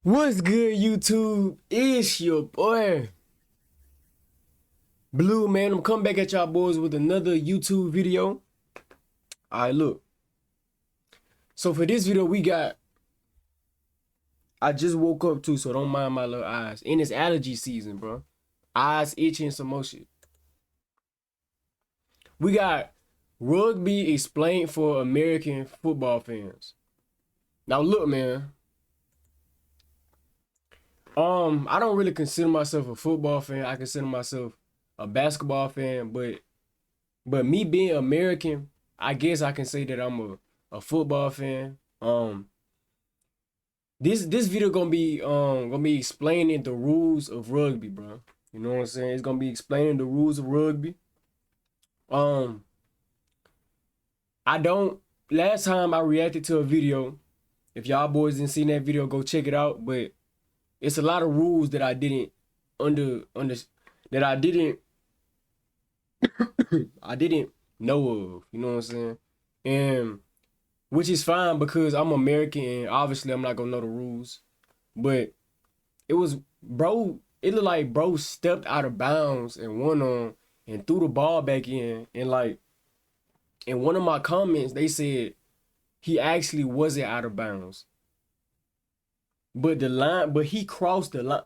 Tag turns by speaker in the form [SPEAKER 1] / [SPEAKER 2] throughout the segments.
[SPEAKER 1] What's good, YouTube? It's your boy Blue, man. I'm coming back at y'all boys with another YouTube video. Alright, look. So for this video, I just woke up too, so don't mind my little eyes. And it's allergy season, bro. Eyes itching, some more shit. We got Rugby explained for American football fans. Now look, man. I don't really consider myself a football fan. I consider myself a basketball fan, but me being American, I guess I can say that I'm a football fan. This video gonna be explaining the rules of rugby, bro. You know what I'm saying? It's gonna be explaining the rules of rugby. Last time I reacted to a video, if y'all boys didn't see that video, go check it out. But it's a lot of rules that I didn't I didn't know of, you know what I'm saying? And which is fine because I'm American and obviously I'm not gonna know the rules. But it looked like bro stepped out of bounds and went on and threw the ball back in. And like in one of my comments, they said he actually wasn't out of bounds. But he crossed the line.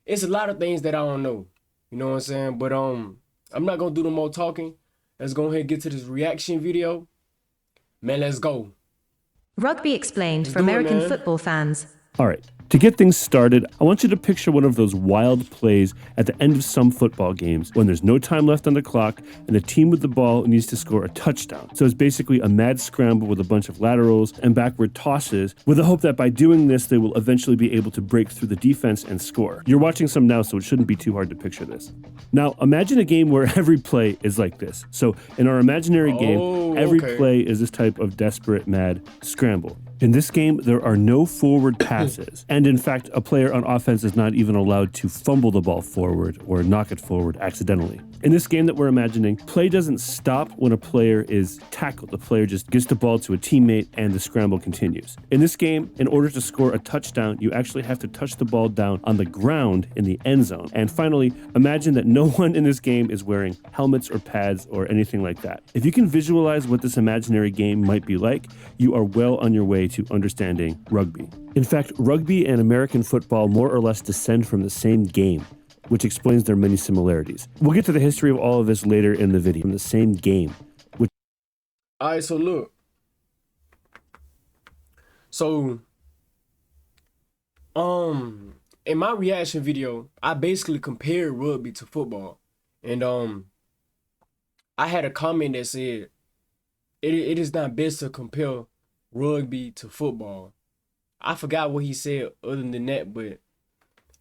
[SPEAKER 1] It's a lot of things that I don't know. You know what I'm saying? But I'm not gonna do no more talking. Let's go ahead and get to this reaction video. Man, let's go.
[SPEAKER 2] Rugby explained for American football fans.
[SPEAKER 3] All right, to get things started, I want you to picture one of those wild plays at the end of some football games when there's no time left on the clock and the team with the ball needs to score a touchdown. So it's basically a mad scramble with a bunch of laterals and backward tosses with the hope that by doing this, they will eventually be able to break through the defense and score. You're watching some now, so it shouldn't be too hard to picture this. Now, imagine a game where every play is like this. So in our imaginary game, every play is this type of desperate, mad scramble. In this game, there are no forward passes. And in fact, a player on offense is not even allowed to fumble the ball forward or knock it forward accidentally. In this game that we're imagining, play doesn't stop when a player is tackled. The player just gets the ball to a teammate and the scramble continues. In this game, in order to score a touchdown, you actually have to touch the ball down on the ground in the end zone. And finally, imagine that no one in this game is wearing helmets or pads or anything like that. If you can visualize what this imaginary game might be like, you are well on your way to understanding rugby. In fact, rugby and American football more or less descend from the same game, which explains their many similarities. We'll get to the history of all of this later in the video. From the same game.
[SPEAKER 1] All right, so look. So, in my reaction video, I basically compared rugby to football. And I had a comment that said, it is not best to compare rugby to football. I forgot what he said other than that, but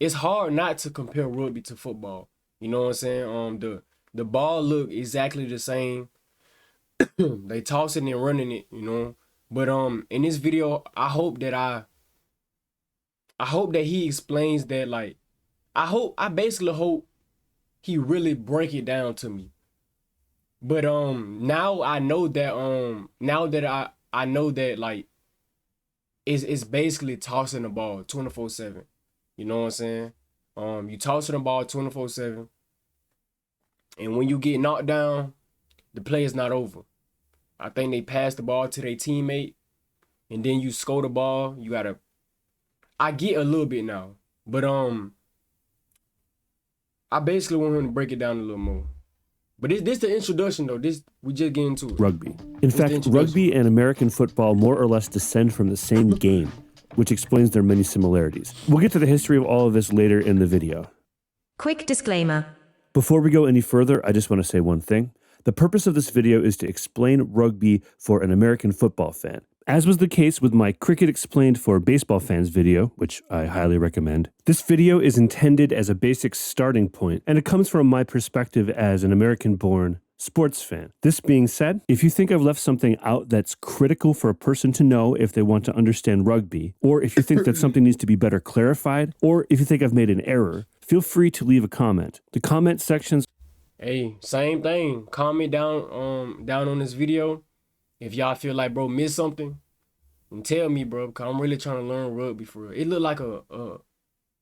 [SPEAKER 1] it's hard not to compare rugby to football. You know what I'm saying? The ball look exactly the same. They tossing and running it, you know. But in this video, I hope that he explains that, like, I basically hope he really break it down to me. But now I know that I know that like it's basically tossing the ball 24/7. You know what I'm saying? You tossing the ball 24/7. And when you get knocked down, the play is not over. I think they pass the ball to their teammate, and then you score the ball. I get a little bit now, but I basically want him to break it down a little more. But this the introduction though. We just get into it.
[SPEAKER 3] Rugby. In fact, rugby and American football more or less descend from the same game, which explains their many similarities. We'll get to the history of all of this later in the video.
[SPEAKER 2] Quick disclaimer.
[SPEAKER 3] Before we go any further, I just want to say one thing. The purpose of this video is to explain rugby for an American football fan. As was the case with my Cricket Explained for Baseball Fans video, which I highly recommend, this video is intended as a basic starting point, and it comes from my perspective as an American-born sports fan. This being said, if you think I've left something out that's critical for a person to know if they want to understand rugby, or if you think that something needs to be better clarified, or if you think I've made an error, feel free to leave a comment. The comment sections...
[SPEAKER 1] Hey, same thing. Comment down on this video if y'all feel like bro missed something. and tell me, bro, because I'm really trying to learn rugby for real. It looked like a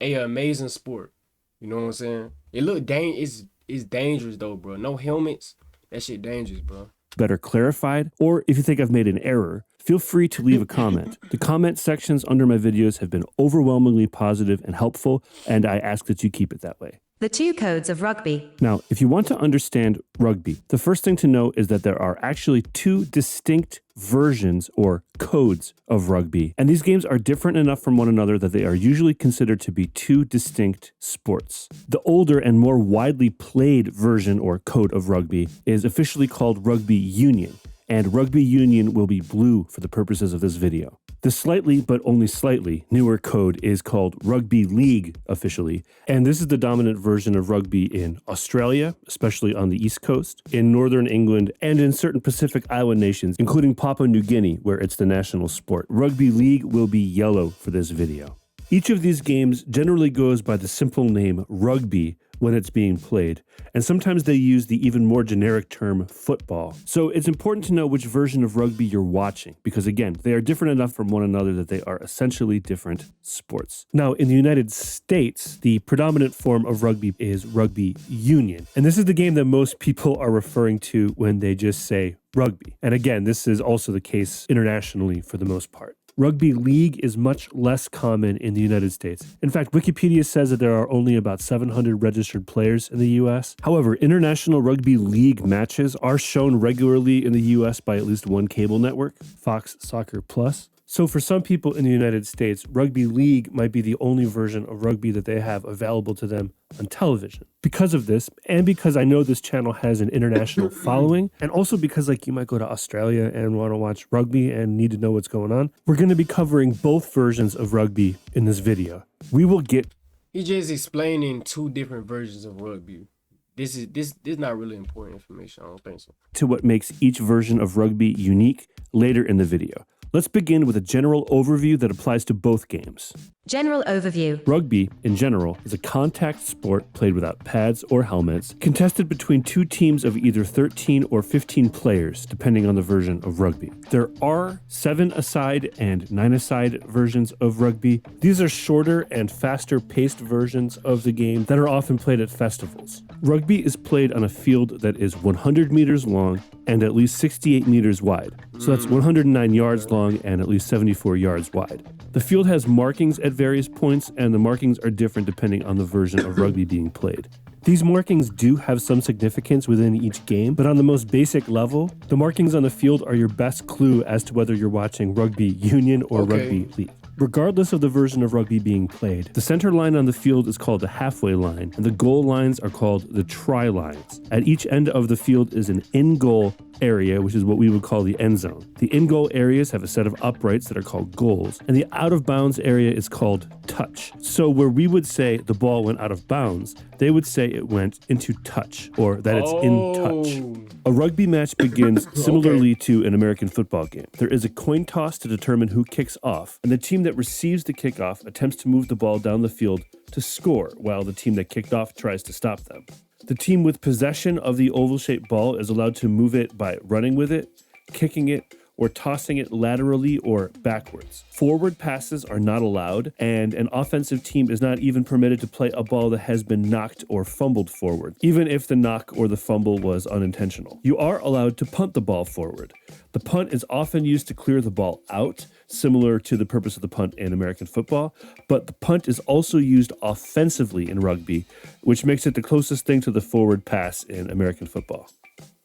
[SPEAKER 1] amazing sport. You know what I'm saying? It look it's dangerous though, bro. No helmets. That shit dangerous, bro.
[SPEAKER 3] Better clarified, or if you think I've made an error, feel free to leave a comment. The comment sections under my videos have been overwhelmingly positive and helpful, and I ask that you keep it that way.
[SPEAKER 2] The 2 codes of rugby.
[SPEAKER 3] Now, if you want to understand rugby, the first thing to know is that there are actually 2 distinct versions or codes of rugby. And these games are different enough from one another that they are usually considered to be 2 distinct sports. The older and more widely played version or code of rugby is officially called rugby union, and rugby union will be blue for the purposes of this video. The slightly, but only slightly, newer code is called rugby league officially, and this is the dominant version of rugby in Australia, especially on the East Coast, in Northern England, and in certain Pacific Island nations, including Papua New Guinea, where it's the national sport. Rugby league will be yellow for this video. Each of these games generally goes by the simple name rugby when it's being played, and sometimes they use the even more generic term football. So it's important to know which version of rugby you're watching, because again, they are different enough from one another that they are essentially different sports. Now, in the United States, the predominant form of rugby is rugby union, and this is the game that most people are referring to when they just say rugby. And again, this is also the case internationally for the most part. Rugby league is much less common in the United States. In fact, Wikipedia says that there are only about 700 registered players in the US. However, international rugby league matches are shown regularly in the US by at least one cable network, Fox Soccer Plus. So for some people in the United States, rugby league might be the only version of rugby that they have available to them on television. Because of this, and because I know this channel has an international following, and also because you might go to Australia and want to watch rugby and need to know what's going on, we're going to be covering both versions of rugby in this video. We will get...
[SPEAKER 1] He's just explaining 2 different versions of rugby. This is not really important information. I don't think so.
[SPEAKER 3] ...to what makes each version of rugby unique later in the video. Let's begin with a general overview that applies to both games.
[SPEAKER 2] General overview.
[SPEAKER 3] Rugby, in general, is a contact sport played without pads or helmets, contested between 2 teams of either 13 or 15 players, depending on the version of rugby. There are 7-a-side and 9-a-side versions of rugby. These are shorter and faster-paced versions of the game that are often played at festivals. Rugby is played on a field that is 100 meters long and at least 68 meters wide. So that's 109 yards long and at least 74 yards wide. The field has markings at various points, and the markings are different depending on the version of rugby being played. These markings do have some significance within each game, but on the most basic level, the markings on the field are your best clue as to whether you're watching rugby union or rugby league. Regardless of the version of rugby being played, the center line on the field is called the halfway line, and the goal lines are called the try lines. At each end of the field is an in-goal area, which is what we would call the end zone. The in-goal areas have a set of uprights that are called goals, and the out-of-bounds area is called touch. So where we would say the ball went out of bounds, they would say it went into touch, or that it's in touch. A rugby match begins similarly to an American football game. There is a coin toss to determine who kicks off, and the team that receives the kickoff attempts to move the ball down the field to score, while the team that kicked off tries to stop them. The team with possession of the oval-shaped ball is allowed to move it by running with it, kicking it, or tossing it laterally or backwards. Forward passes are not allowed, and an offensive team is not even permitted to play a ball that has been knocked or fumbled forward, even if the knock or the fumble was unintentional. You are allowed to punt the ball forward. The punt is often used to clear the ball out, similar to the purpose of the punt in American football, but the punt is also used offensively in rugby, which makes it the closest thing to the forward pass in American football.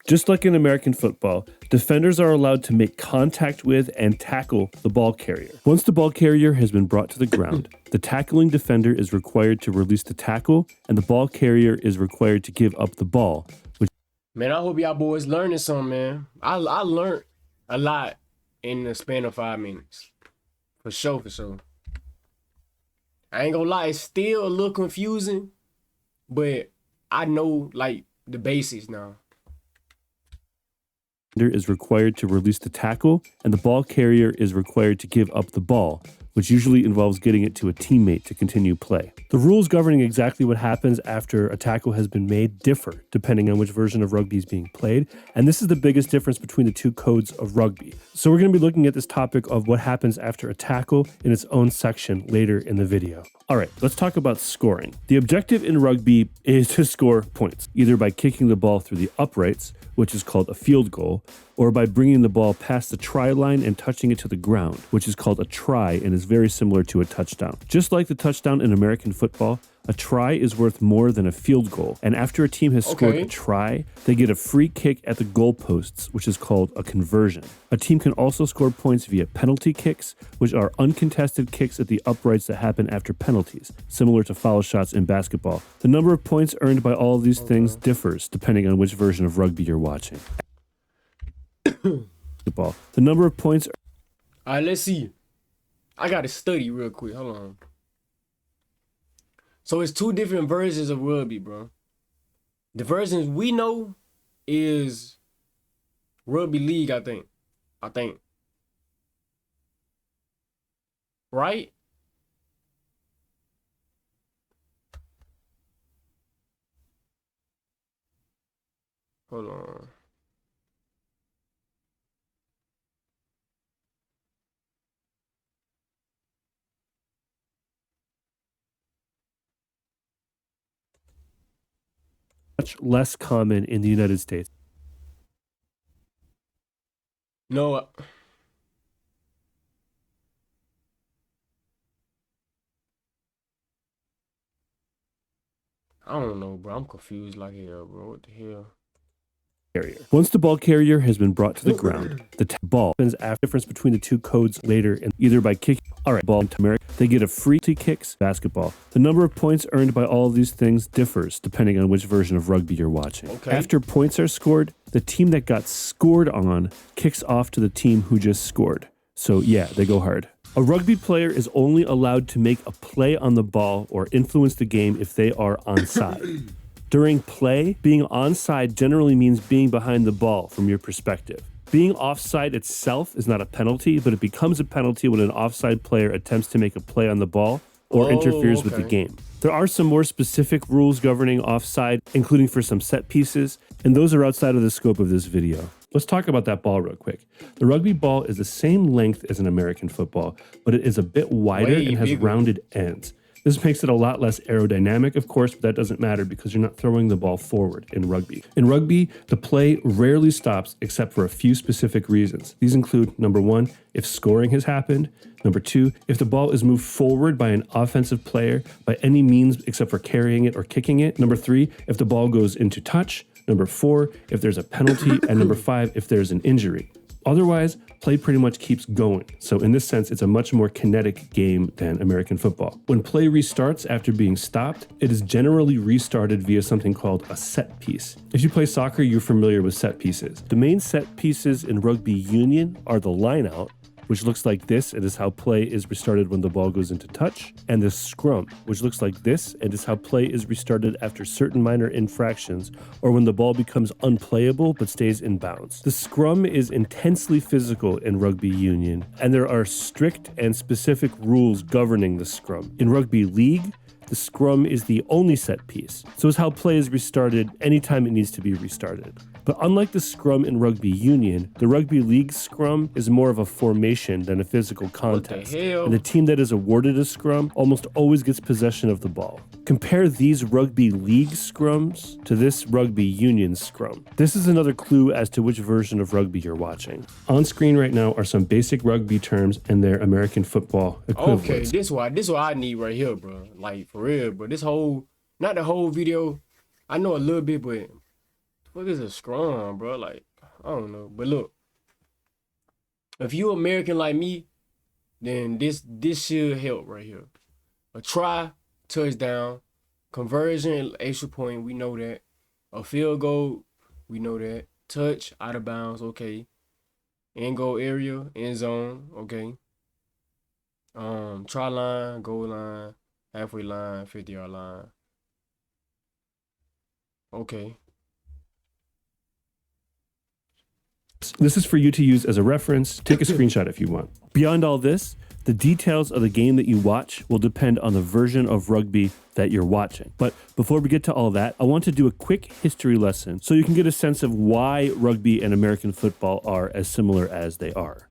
[SPEAKER 3] Just like in American football, defenders are allowed to make contact with and tackle the ball carrier. Once the ball carrier has been brought to the ground, the tackling defender is required to release the tackle, and the ball carrier is required to give up the ball.
[SPEAKER 1] Man, I hope y'all boys learning something, man. I learned a lot in the span of 5 minutes. For sure. I ain't gonna lie, it's still a little confusing, but I know, the basics now.
[SPEAKER 3] Is required to release the tackle, and the ball carrier is required to give up the ball, which usually involves getting it to a teammate to continue play. The rules governing exactly what happens after a tackle has been made differ depending on which version of rugby is being played, and this is the biggest difference between the two codes of rugby. So we're going to be looking at this topic of what happens after a tackle in its own section later in the video. All right, let's talk about scoring. The objective in rugby is to score points, either by kicking the ball through the uprights, which is called a field goal, or by bringing the ball past the try line and touching it to the ground, which is called a try and is very similar to a touchdown. Just like the touchdown in American football, a try is worth more than a field goal, and after a team has scored a try, they get a free kick at the goalposts, which is called a conversion. A team can also score points via penalty kicks, which are uncontested kicks at the uprights that happen after penalties, similar to foul shots in basketball. The number of points earned by all of these things differs depending on which version of rugby you're watching. The number of points.
[SPEAKER 1] All right, let's see. I got to study real quick. Hold on. So it's two different versions of rugby, bro. The versions we know is rugby league, I think. Right? Hold on.
[SPEAKER 3] Much less common in the United States.
[SPEAKER 1] No. I don't know, bro. I'm confused like hell, bro. What the hell?
[SPEAKER 3] Carrier. Once the ball carrier has been brought to the ground, the ball happens after the difference between the two codes later, and either by kicking ball to America, they get a free kicks basketball. The number of points earned by all of these things differs depending on which version of rugby you're watching. After points are scored, the team that got scored on kicks off to the team who just scored. So yeah, they go hard. A rugby player is only allowed to make a play on the ball or influence the game if they are onside. During play, being onside generally means being behind the ball from your perspective. Being offside itself is not a penalty, but it becomes a penalty when an offside player attempts to make a play on the ball or interferes with the game. There are some more specific rules governing offside, including for some set pieces, and those are outside of the scope of this video. Let's talk about that ball real quick. The rugby ball is the same length as an American football, but it is a bit wider and has rounded ends. This makes it a lot less aerodynamic, of course, but that doesn't matter because you're not throwing the ball forward in rugby. In rugby, the play rarely stops except for a few specific reasons. These include, number one, if scoring has happened. Number two, if the ball is moved forward by an offensive player by any means except for carrying it or kicking it. Number three, if the ball goes into touch. Number four, if there's a penalty. And number five, if there's an injury. Otherwise, play pretty much keeps going. So in this sense, it's a much more kinetic game than American football. When play restarts after being stopped, it is generally restarted via something called a set piece. If you play soccer, you're familiar with set pieces. The main set pieces in rugby union are the line out, which looks like this and is how play is restarted when the ball goes into touch, and the scrum, which looks like this and is how play is restarted after certain minor infractions or when the ball becomes unplayable but stays in bounds. The scrum is intensely physical in rugby union, and there are strict and specific rules governing the scrum. In rugby league, the scrum is the only set piece, so it's how play is restarted anytime it needs to be restarted. But unlike the scrum in rugby union, the rugby league scrum is more of a formation than a physical contest. And the team that is awarded a scrum almost always gets possession of the ball. Compare these rugby league scrums to this rugby union scrum. This is another clue as to which version of rugby you're watching. On screen right now are some basic rugby terms and their American football equivalents.
[SPEAKER 1] Okay, this what I need right here, bro. Like, for real, bro. This whole, not the whole video. I know a little bit, but what is a scrum, bro? Like, I don't know. But look, if you American like me, then this should help right here. A try, touchdown, conversion, extra point, we know that. A field goal, we know that. Touch, out of bounds, okay. End goal area, end zone, okay. Try line, goal line, halfway line, 50-yard line. Okay.
[SPEAKER 3] This is for you to use as a reference. Take a screenshot if you want. Beyond all this, The details of the game that you watch will depend on the version of rugby that you're watching. But before we get to all that, I want to do a quick history lesson so you can get a sense of why rugby and American football are as similar as they are.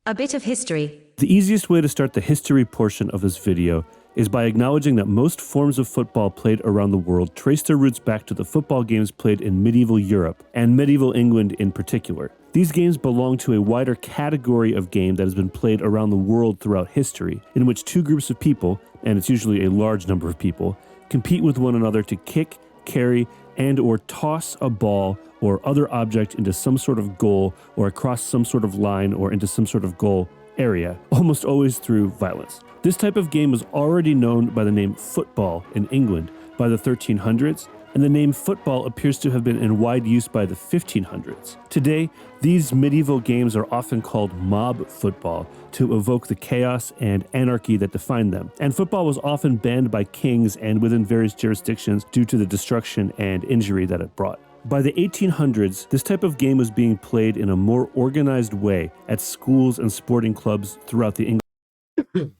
[SPEAKER 2] A bit of history.
[SPEAKER 3] The easiest way to start the history portion of this video is by acknowledging that most forms of football played around the world trace their roots back to the football games played in medieval Europe and medieval England in particular. These games belong to a wider category of game that has been played around the world throughout history, in which two groups of people, and it's usually a large number of people, compete with one another to kick, carry, and or toss a ball or other object into some sort of goal or across some sort of line or into some sort of goal area, almost always through violence. This type of game was already known by the name football in England by the 1300s, and the name football appears to have been in wide use by the 1500s. Today, these medieval games are often called mob football to evoke the chaos and anarchy that define them. And football was often banned by kings and within various jurisdictions due to the destruction and injury that it brought. By the 1800s, this type of game was being played in a more organized way at schools and sporting clubs throughout the English.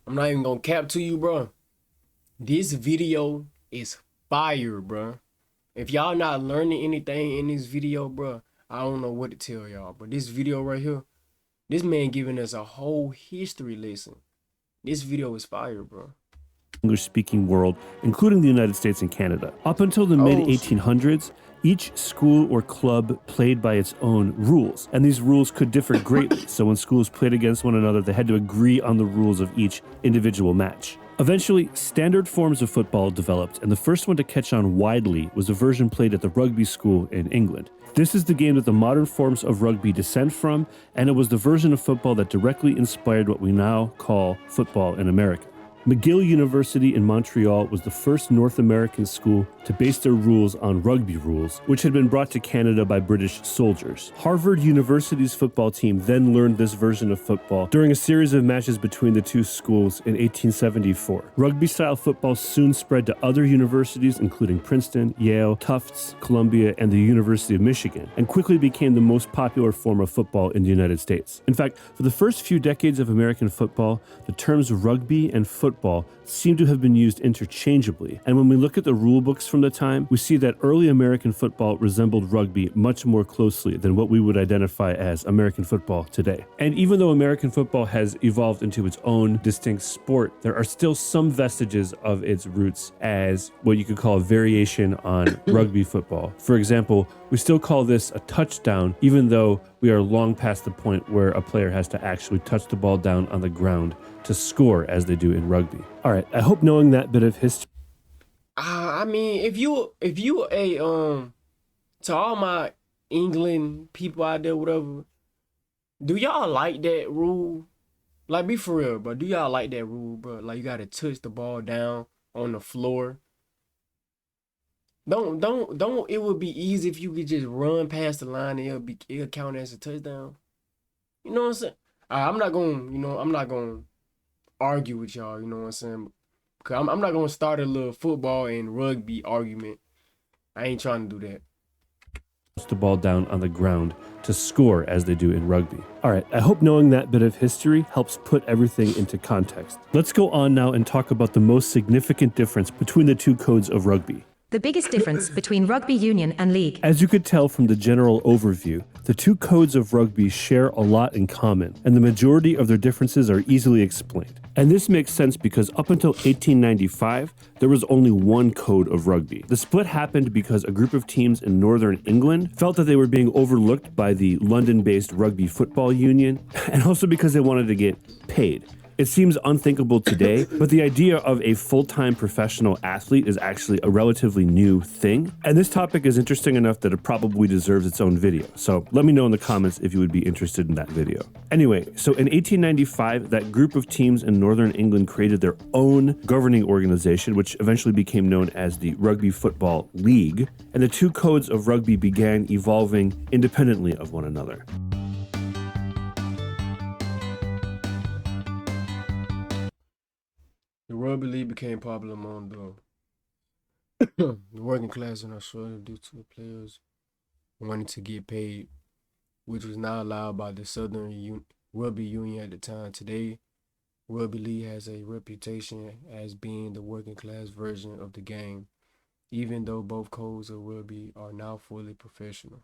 [SPEAKER 1] I'm not even gonna cap to you, bro. This video is fire, bro. If y'all not learning anything in this video, bro, I don't know what to tell y'all. But this video right here, this man giving us a whole history lesson. This video is fire, bro.
[SPEAKER 3] English-speaking world, including the United States and Canada. Up until the mid-1800s, each school or club played by its own rules, and these rules could differ greatly. So when schools played against one another, they had to agree on the rules of each individual match. Eventually, standard forms of football developed, and the first one to catch on widely was a version played at the Rugby school in England. This is the game that the modern forms of rugby descend from, and it was the version of football that directly inspired what we now call football in America. McGill University in Montreal was the first North American school to base their rules on rugby rules, which had been brought to Canada by British soldiers. Harvard University's football team then learned this version of football during a series of matches between the two schools in 1874. Rugby-style football soon spread to other universities, including Princeton, Yale, Tufts, Columbia, and the University of Michigan, and quickly became the most popular form of football in the United States. In fact, for the first few decades of American football, the terms rugby and football seem to have been used interchangeably. And when we look at the rule books from the time, we see that early American football resembled rugby much more closely than what we would identify as American football today. And even though American football has evolved into its own distinct sport, there are still some vestiges of its roots as what you could call a variation on rugby football. For example, we still call this a touchdown, even though we are long past the point where a player has to actually touch the ball down on the ground to score as they do in rugby. All right, I hope knowing that bit of history.
[SPEAKER 1] I mean, if you to all my England people out there, whatever, do y'all like that rule? Like, be for real, bro. Do y'all like that rule, bro? Like, you gotta touch the ball down on the floor. Don't. It would be easy if you could just run past the line and it'll count as a touchdown. You know what I'm saying? I'm not gonna argue with y'all. You know what I'm saying? Cause I'm not gonna start a little football and rugby argument. I ain't trying to do that.
[SPEAKER 3] The ball down on the ground to score as they do in rugby. All right, I hope knowing that bit of history helps put everything into context. Let's go on now and talk about the most significant difference between the two codes of rugby.
[SPEAKER 2] The biggest difference between rugby union and league.
[SPEAKER 3] As you could tell from the general overview, the two codes of rugby share a lot in common, and the majority of their differences are easily explained. And this makes sense because up until 1895, there was only one code of rugby. The split happened because a group of teams in northern England felt that they were being overlooked by the London-based Rugby Football Union, and also because they wanted to get paid. It seems unthinkable today, but the idea of a full-time professional athlete is actually a relatively new thing. And this topic is interesting enough that it probably deserves its own video. So let me know in the comments if you would be interested in that video. Anyway, so in 1895, that group of teams in Northern England created their own governing organization, which eventually became known as the Rugby Football League. And the two codes of rugby began evolving independently of one another.
[SPEAKER 1] The rugby league became popular among the working class in Australia due to the players wanting to get paid, which was not allowed by the Southern Rugby Union at the time. Today, Rugby league has a reputation as being the working class version of the game, even though both codes of rugby are now fully professional.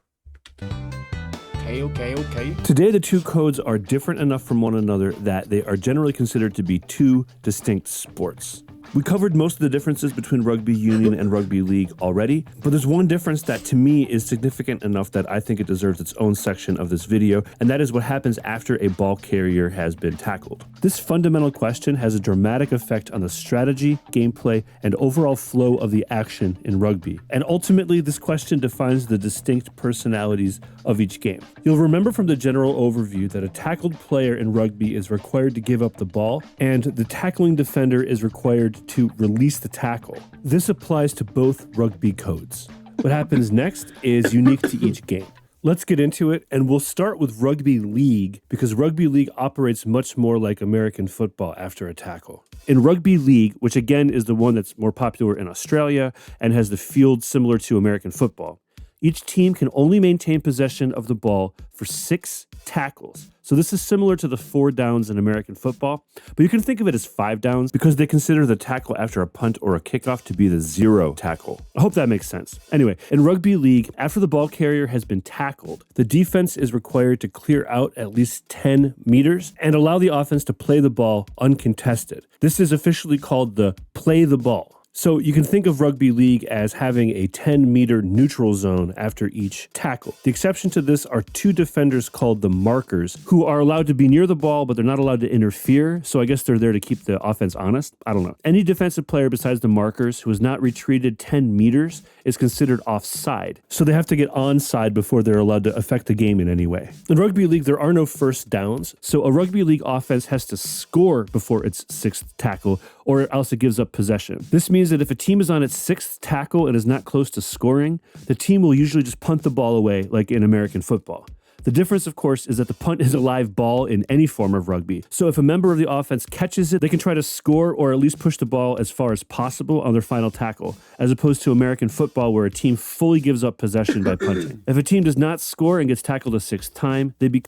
[SPEAKER 1] Okay.
[SPEAKER 3] Today, the two codes are different enough from one another that they are generally considered to be two distinct sports. We covered most of the differences between rugby union and rugby league already, but there's one difference that to me is significant enough that I think it deserves its own section of this video, and that is what happens after a ball carrier has been tackled. This fundamental question has a dramatic effect on the strategy, gameplay, and overall flow of the action in rugby. And ultimately, this question defines the distinct personalities of each game. You'll remember from the general overview that a tackled player in rugby is required to give up the ball, and the tackling defender is required to release the tackle. This applies to both rugby codes. What happens next is unique to each game. Let's get into it, and we'll start with rugby league because rugby league operates much more like American football after a tackle. In rugby league, which again is the one that's more popular in Australia and has the field similar to American football, each team can only maintain possession of the ball for 6 tackles. So this is similar to the 4 downs in American football, but you can think of it as 5 downs because they consider the tackle after a punt or a kickoff to be the 0 tackle. I hope that makes sense. Anyway, in rugby league, after the ball carrier has been tackled, the defense is required to clear out at least 10 meters and allow the offense to play the ball uncontested. This is officially called the play the ball. So you can think of rugby league as having a 10-meter neutral zone after each tackle. The exception to this are 2 defenders called the markers who are allowed to be near the ball, but they're not allowed to interfere. So I guess they're there to keep the offense honest. I don't know. Any defensive player besides the markers who has not retreated 10 meters is considered offside. So they have to get onside before they're allowed to affect the game in any way. In rugby league, there are no first downs. So a rugby league offense has to score before its 6th tackle, or else it gives up possession. This means that if a team is on its 6th tackle and is not close to scoring, the team will usually just punt the ball away like in American football. The difference, of course, is that the punt is a live ball in any form of rugby. So if a member of the offense catches it, they can try to score or at least push the ball as far as possible on their final tackle, as opposed to American football where a team fully gives up possession by punting. If a team does not score and gets tackled a 6th time, they be...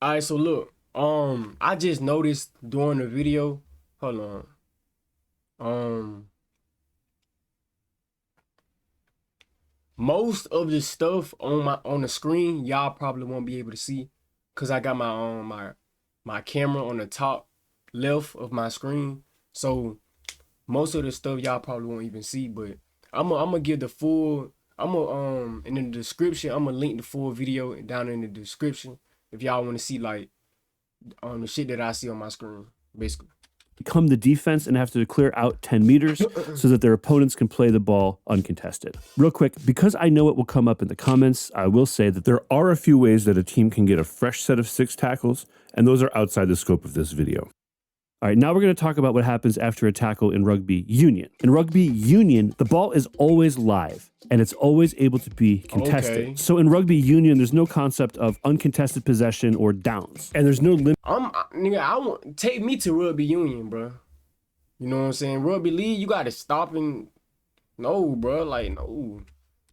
[SPEAKER 1] All right, so look, I just noticed during the video, hold on. Most of the stuff on the screen y'all probably won't be able to see because I got my camera on the top left of my screen. So most of the stuff y'all probably won't even see, but I'm gonna give the full, in the description, I'm gonna link the full video down in the description if y'all want to see like the shit that I see on my screen, basically.
[SPEAKER 3] Become the defense and have to clear out 10 meters so that their opponents can play the ball uncontested. Real quick, because I know it will come up in the comments, I will say that there are a few ways that a team can get a fresh set of 6 tackles, and those are outside the scope of this video. All right, now we're going to talk about what happens after a tackle in rugby union. In rugby union, the ball is always live and it's always able to be contested.
[SPEAKER 1] Okay.
[SPEAKER 3] So in rugby union, there's no concept of uncontested possession or downs, and there's no limit.
[SPEAKER 1] Take me to rugby union, bro. You know what I'm saying? Rugby league, you got to stop and no, bro, like no.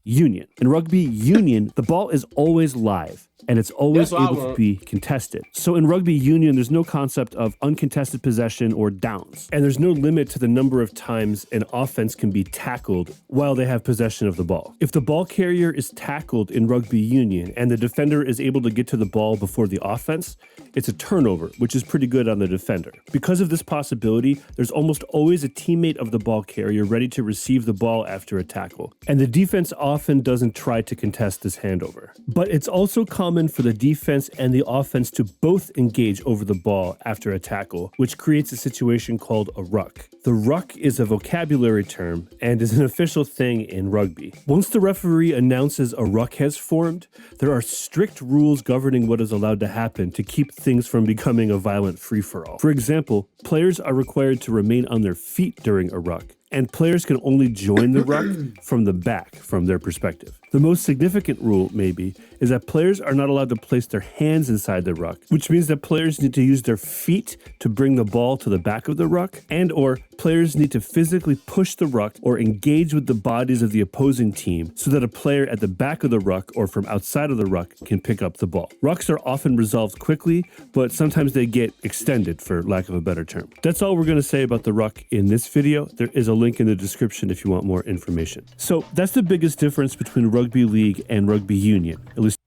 [SPEAKER 3] Union. In rugby union, the ball is always live and it's always able to be contested. So in rugby union, there's no concept of uncontested possession or downs. And there's no limit to the number of times an offense can be tackled while they have possession of the ball. If the ball carrier is tackled in rugby union and the defender is able to get to the ball before the offense, it's a turnover, which is pretty good on the defender. Because of this possibility, there's almost always a teammate of the ball carrier ready to receive the ball after a tackle. And the defense often doesn't try to contest this handover. But it's also common for the defense and the offense to both engage over the ball after a tackle, which creates a situation called a ruck. The ruck is a vocabulary term and is an official thing in rugby. Once the referee announces a ruck has formed, there are strict rules governing what is allowed to happen to keep things from becoming a violent free-for-all. For example, players are required to remain on their feet during a ruck, and players can only join the ruck from the back, from their perspective. The most significant rule, maybe, is that players are not allowed to place their hands inside the ruck, which means that players need to use their feet to bring the ball to the back of the ruck, and or players need to physically push the ruck or engage with the bodies of the opposing team so that a player at the back of the ruck or from outside of the ruck can pick up the ball. Rucks are often resolved quickly, but sometimes they get extended, for lack of a better term. That's all we're going to say about the ruck in this video. There is a link in the description if you want more information. So that's the biggest difference between rugby league and rugby union, at least.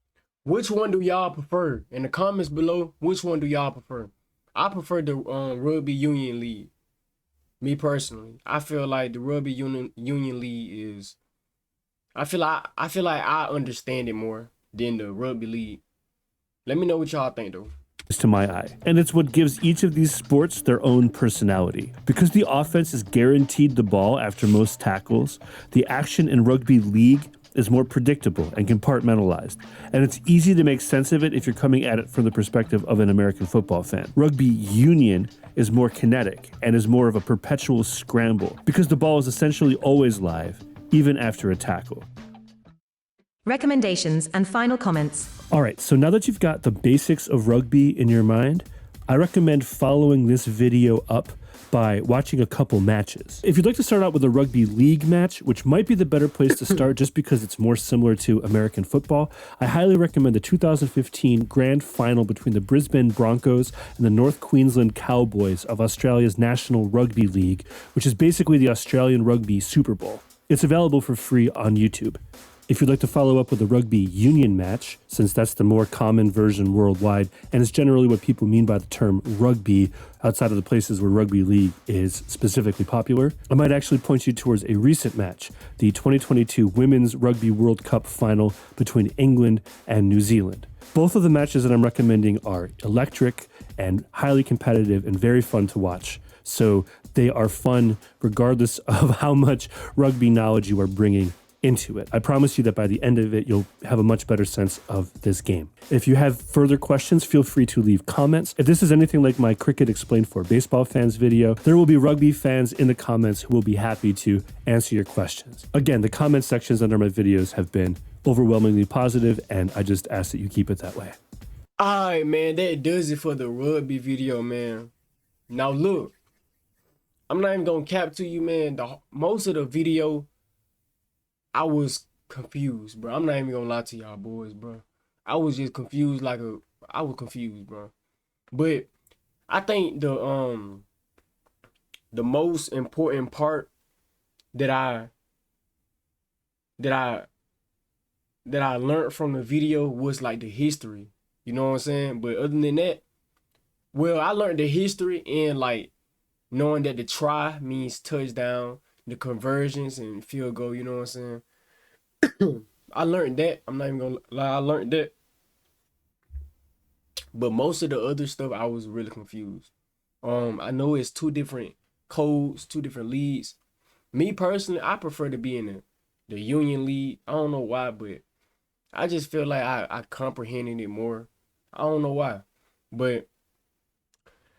[SPEAKER 1] Which one do y'all prefer? In the comments below, which one do y'all prefer? I prefer the rugby union league. Me personally, I feel like the rugby union league is. I feel like I understand it more than the rugby league. Let me know what y'all think though.
[SPEAKER 3] To my eye. And it's what gives each of these sports their own personality. Because the offense is guaranteed the ball after most tackles, the action in rugby league is more predictable and compartmentalized. And it's easy to make sense of it if you're coming at it from the perspective of an American football fan. Rugby union is more kinetic and is more of a perpetual scramble because the ball is essentially always live, even after a tackle.
[SPEAKER 2] Recommendations and final comments.
[SPEAKER 3] All right, so now that you've got the basics of rugby in your mind, I recommend following this video up by watching a couple matches. If you'd like to start out with a rugby league match, which might be the better place to start just because it's more similar to American football, I highly recommend the 2015 grand final between the Brisbane Broncos and the North Queensland Cowboys of Australia's National Rugby League, which is basically the Australian Rugby Super Bowl. It's available for free on YouTube. If you'd like to follow up with a rugby union match, since that's the more common version worldwide, and it's generally what people mean by the term rugby outside of the places where rugby league is specifically popular, I might actually point you towards a recent match, the 2022 Women's Rugby World Cup final between England and New Zealand. Both of the matches that I'm recommending are electric and highly competitive and very fun to watch. So they are fun regardless of how much rugby knowledge you are bringing into it. I promise you that by the end of it, you'll have a much better sense of this game. If you have further questions, feel free to leave comments. If this is anything like my Cricket Explained for Baseball Fans video, there will be rugby fans in the comments who will be happy to answer your questions. Again, the comment sections under my videos have been overwhelmingly positive, and I just ask that you keep it that way.
[SPEAKER 1] All right, man, that does it for the rugby video, man. Now look, I'm not even gonna cap to you, man. Most of the video, I was confused, bro. I'm not even gonna lie to y'all boys, bro. I was just confused I was confused, bro. But I think the most important part that I learned from the video was like the history. You know what I'm saying? But other than that, well, I learned the history and like knowing that the try means touchdown, the conversions and field goal, you know what I'm saying? I learned that. I'm not even gonna lie, I learned that. But most of the other stuff, I was really confused. I know it's two different codes, two different leagues. Me personally, I prefer to be in the union league. I don't know why, but I just feel like I comprehended it more. I don't know why. But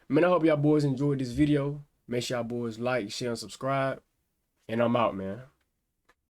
[SPEAKER 1] man, I hope y'all boys enjoyed this video. Make sure y'all boys like, share, and subscribe. And I'm out, man.